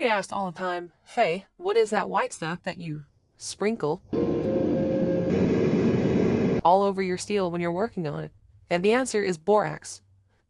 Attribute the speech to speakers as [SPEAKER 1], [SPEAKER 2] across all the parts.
[SPEAKER 1] Get asked all the time, Faye, what is that white stuff that you sprinkle all over your steel when you're working on it? And the answer is borax.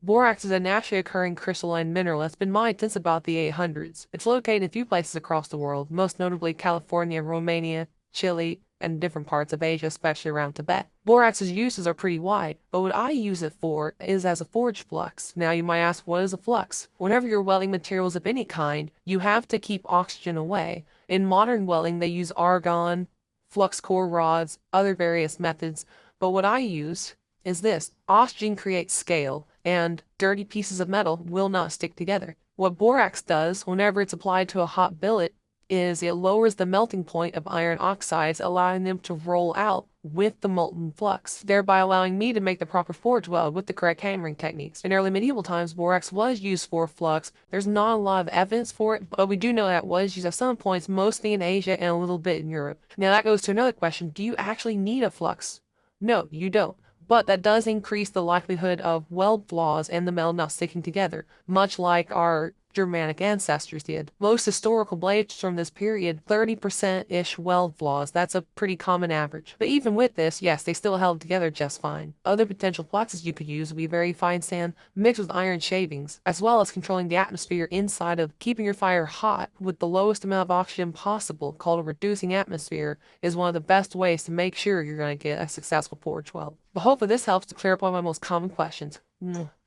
[SPEAKER 1] Borax is a naturally occurring crystalline mineral that's been mined since about the 800s. It's located in a few places across the world, most notably California, Romania, Chile, and different parts of Asia, especially around Tibet. Borax's uses are pretty wide, but what I use it for is as a forged flux. Now you might ask, what is a flux? Whenever you're welding materials of any kind, you have to keep oxygen away. In modern welding, they use argon, flux core rods, other various methods, but what I use is this. Oxygen creates scale, and dirty pieces of metal will not stick together. What borax does, whenever it's applied to a hot billet, is it lowers the melting point of iron oxides, allowing them to roll out with the molten flux, thereby allowing me to make the proper forge weld with the correct hammering techniques. In early medieval times, borax was used for flux. There's not a lot of evidence for it, but we do know that it was used at some points, mostly in Asia and a little bit in Europe. Now that goes to another question. Do you actually need a flux? No, you don't. But that does increase the likelihood of weld flaws and the metal not sticking together, much like our Germanic ancestors did. Most historical blades from this period, 30%-ish weld flaws. That's a pretty common average. But even with this, yes, they still held together just fine. Other potential fluxes you could use would be very fine sand mixed with iron shavings, as well as controlling the atmosphere inside of keeping your fire hot with the lowest amount of oxygen possible, called a reducing atmosphere, is one of the best ways to make sure you're going to get a successful forge weld. But hopefully this helps to clear up one of my most common questions.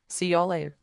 [SPEAKER 1] See y'all later.